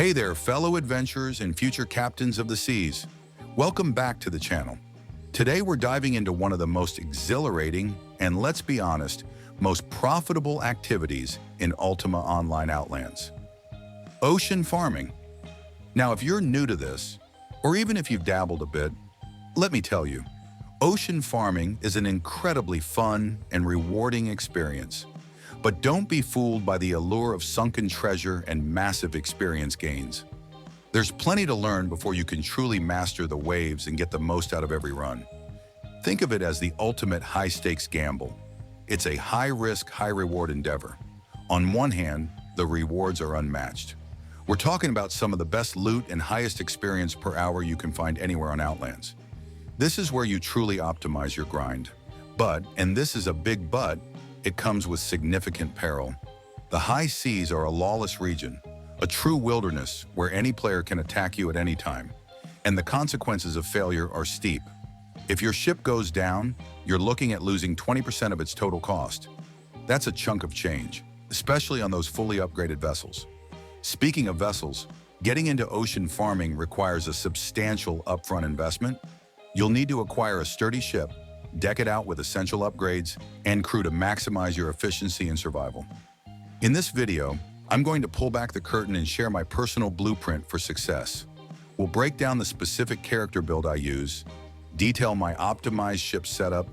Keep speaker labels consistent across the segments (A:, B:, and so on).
A: Hey there, fellow adventurers and future captains of the seas. Welcome back to the channel. Today we're diving into one of the most exhilarating and, let's be honest, most profitable activities in Ultima Online Outlands. Ocean farming. Now, if you're new to this, or even if you've dabbled a bit, let me tell you, ocean farming is an incredibly fun and rewarding experience. But don't be fooled by the allure of sunken treasure and massive experience gains. There's plenty to learn before you can truly master the waves and get the most out of every run. Think of it as the ultimate high-stakes gamble. It's a high-risk, high-reward endeavor. On one hand, the rewards are unmatched. We're talking about some of the best loot and highest experience per hour you can find anywhere on Outlands. This is where you truly optimize your grind. But, and this is a big but, it comes with significant peril. The high seas are a lawless region, a true wilderness where any player can attack you at any time, and the consequences of failure are steep. If your ship goes down, you're looking at losing 20% of its total cost. That's a chunk of change, especially on those fully upgraded vessels. Speaking of vessels, getting into ocean farming requires a substantial upfront investment. You'll need to acquire a sturdy ship, deck it out with essential upgrades, and crew to maximize your efficiency and survival. In this video, I'm going to pull back the curtain and share my personal blueprint for success. We'll break down the specific character build I use, detail my optimized ship setup,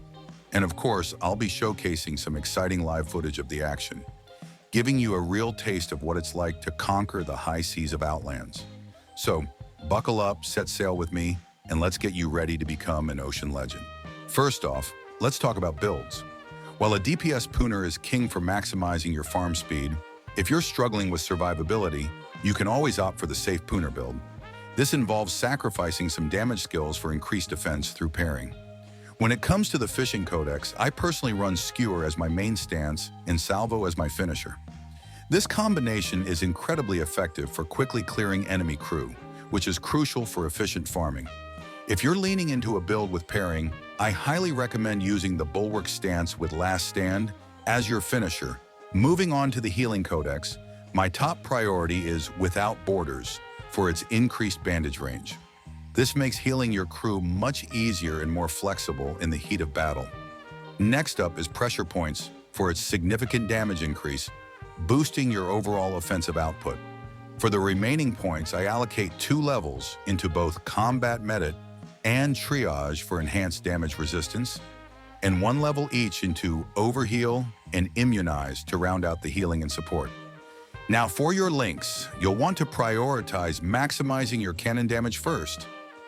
A: and of course, I'll be showcasing some exciting live footage of the action, giving you a real taste of what it's like to conquer the high seas of Outlands. So, buckle up, set sail with me, and let's get you ready to become an ocean legend. First off, let's talk about builds. While a DPS Pooner is king for maximizing your farm speed, if you're struggling with survivability, you can always opt for the safe Pooner build. This involves sacrificing some damage skills for increased defense through pairing. When it comes to the fishing codex, I personally run Skewer as my main stance and Salvo as my finisher. This combination is incredibly effective for quickly clearing enemy crew, which is crucial for efficient farming. If you're leaning into a build with pairing, I highly recommend using the Bulwark stance with Last Stand as your finisher. Moving on to the healing codex, my top priority is Without Borders for its increased bandage range. This makes healing your crew much easier and more flexible in the heat of battle. Next up is Pressure Points for its significant damage increase, boosting your overall offensive output. For the remaining points, I allocate 2 levels into both Combat Medit and Triage for enhanced damage resistance, and 1 level each into Overheal and Immunize to round out the healing and support. Now for your links, you'll want to prioritize maximizing your cannon damage first,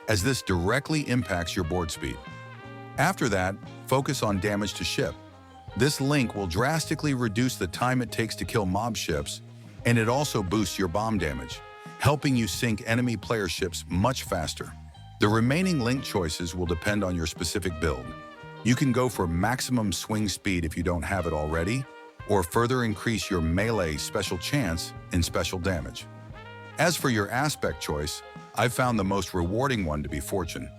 A: as this directly impacts your board speed. After that, focus on damage to ship. This link will drastically reduce the time it takes to kill mob ships, and it also boosts your bomb damage, helping you sink enemy player ships much faster. The remaining link choices will depend on your specific build. You can go for maximum swing speed if you don't have it already, or further increase your melee special chance and special damage. As for your aspect choice, I've found the most rewarding one to be Fortune.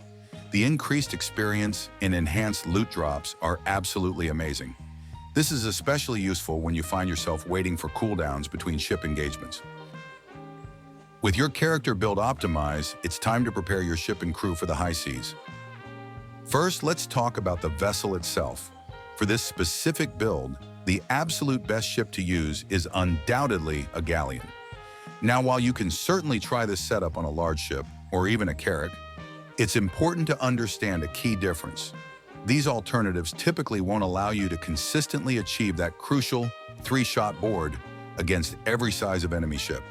A: The increased experience and enhanced loot drops are absolutely amazing. This is especially useful when you find yourself waiting for cooldowns between ship engagements. With your character build optimized, it's time to prepare your ship and crew for the high seas. First, let's talk about the vessel itself. For this specific build, the absolute best ship to use is undoubtedly a galleon. Now, while you can certainly try this setup on a large ship, or even a carrack, it's important to understand a key difference. These alternatives typically won't allow you to consistently achieve that crucial 3-shot board against every size of enemy ship.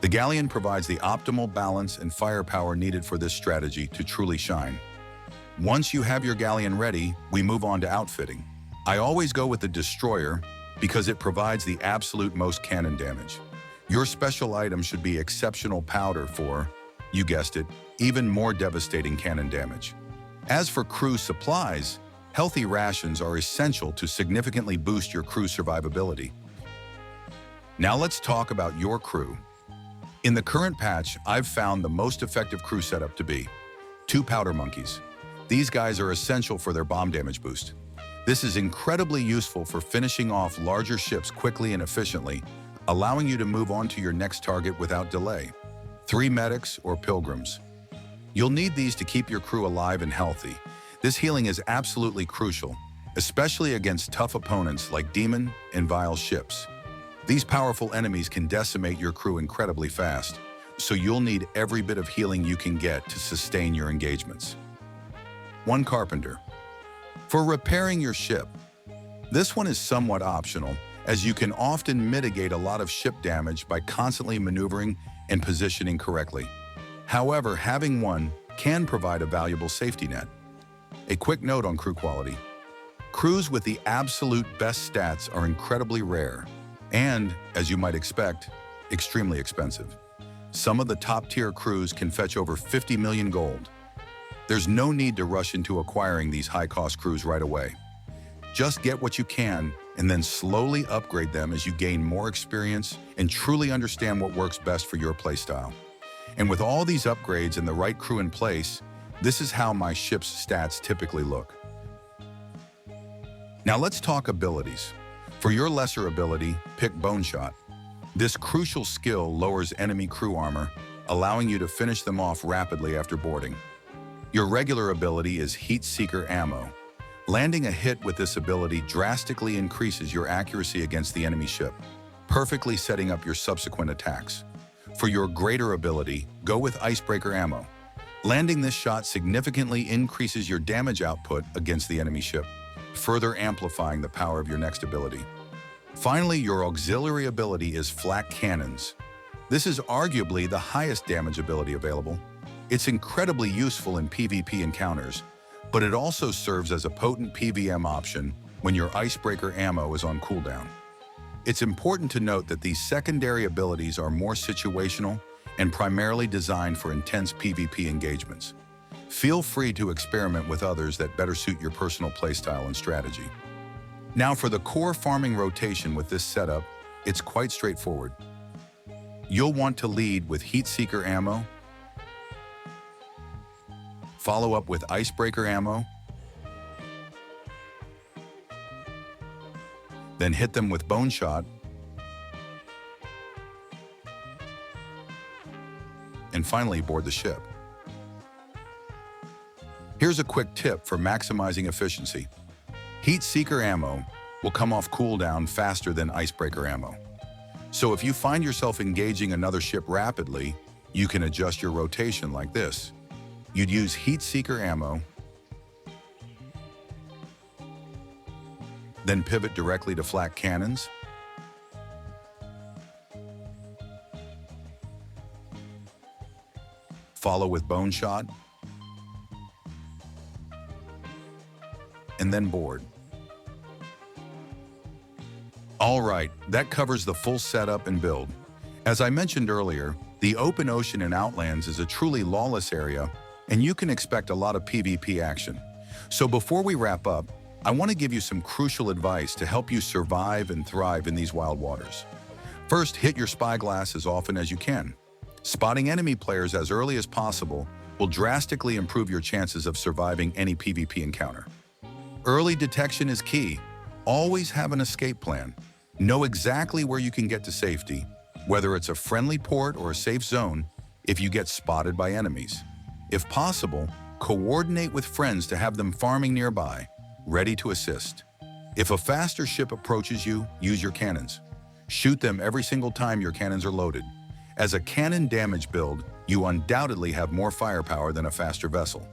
A: The galleon provides the optimal balance and firepower needed for this strategy to truly shine. Once you have your galleon ready, we move on to outfitting. I always go with the destroyer because it provides the absolute most cannon damage. Your special item should be exceptional powder for, you guessed it, even more devastating cannon damage. As for crew supplies, healthy rations are essential to significantly boost your crew survivability. Now let's talk about your crew. In the current patch, I've found the most effective crew setup to be 2 powder monkeys. These guys are essential for their bomb damage boost. This is incredibly useful for finishing off larger ships quickly and efficiently, allowing you to move on to your next target without delay. 3 medics or pilgrims. You'll need these to keep your crew alive and healthy. This healing is absolutely crucial, especially against tough opponents like demon and vile ships. These powerful enemies can decimate your crew incredibly fast, so you'll need every bit of healing you can get to sustain your engagements. 1 carpenter. For repairing your ship. This one is somewhat optional, as you can often mitigate a lot of ship damage by constantly maneuvering and positioning correctly. However, having one can provide a valuable safety net. A quick note on crew quality. Crews with the absolute best stats are incredibly rare and, as you might expect, extremely expensive. Some of the top-tier crews can fetch over 50 million gold. There's no need to rush into acquiring these high-cost crews right away. Just get what you can and then slowly upgrade them as you gain more experience and truly understand what works best for your playstyle. And with all these upgrades and the right crew in place, this is how my ship's stats typically look. Now let's talk abilities. For your lesser ability, pick Bone Shot. This crucial skill lowers enemy crew armor, allowing you to finish them off rapidly after boarding. Your regular ability is Heat Seeker Ammo. Landing a hit with this ability drastically increases your accuracy against the enemy ship, perfectly setting up your subsequent attacks. For your greater ability, go with Icebreaker Ammo. Landing this shot significantly increases your damage output against the enemy ship, further amplifying the power of your next ability. Finally, your auxiliary ability is Flak Cannons. This is arguably the highest damage ability available. It's incredibly useful in PvP encounters, but it also serves as a potent PvM option when your Icebreaker ammo is on cooldown. It's important to note that these secondary abilities are more situational and primarily designed for intense PvP engagements. Feel free to experiment with others that better suit your personal playstyle and strategy. Now for the core farming rotation with this setup, it's quite straightforward. You'll want to lead with Heat Seeker Ammo, follow up with Icebreaker Ammo, then hit them with Bone Shot, and finally board the ship. Here's a quick tip for maximizing efficiency. Heat Seeker Ammo will come off cooldown faster than Icebreaker Ammo. So if you find yourself engaging another ship rapidly, you can adjust your rotation like this. You'd use Heat Seeker Ammo, then pivot directly to Flak Cannons, follow with Bone Shot, and then board. All right, that covers the full setup and build. As I mentioned earlier, the open ocean in Outlands is a truly lawless area, and you can expect a lot of PvP action. So before we wrap up, I want to give you some crucial advice to help you survive and thrive in these wild waters. First, hit your spyglass as often as you can. Spotting enemy players as early as possible will drastically improve your chances of surviving any PvP encounter. Early detection is key. Always have an escape plan. Know exactly where you can get to safety, whether it's a friendly port or a safe zone, if you get spotted by enemies. If possible, coordinate with friends to have them farming nearby, ready to assist. If a faster ship approaches you, use your cannons. Shoot them every single time your cannons are loaded. As a cannon damage build, you undoubtedly have more firepower than a faster vessel.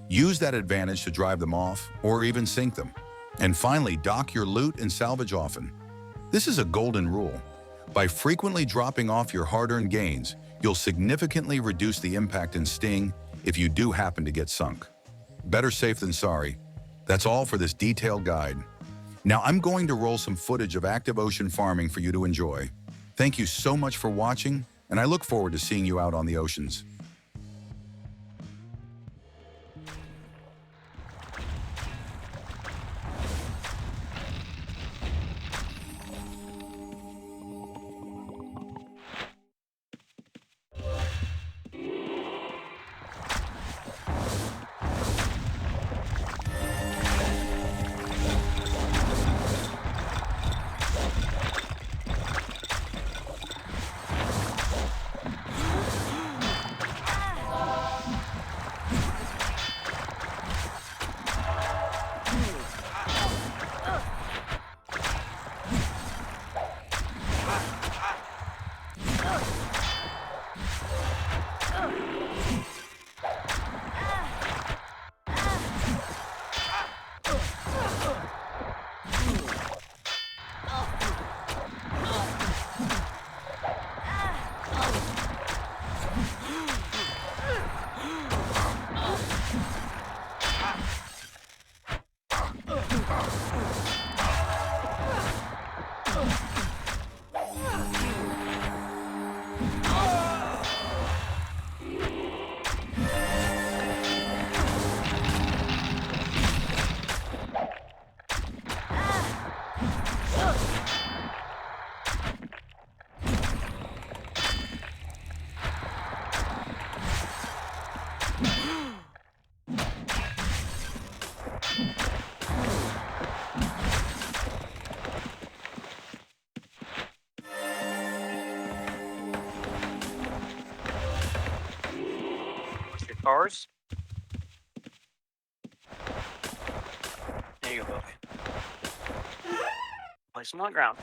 A: Use that advantage to drive them off or even sink them. And finally, dock your loot and salvage often. This is a golden rule. By frequently dropping off your hard-earned gains, you'll significantly reduce the impact and sting if you do happen to get sunk. Better safe than sorry. That's all for this detailed guide. Now I'm going to roll some footage of active ocean farming for you to enjoy. Thank you so much for watching, and I look forward to seeing you out on the oceans.
B: Your cars. There you go, buddy. Place them on the ground.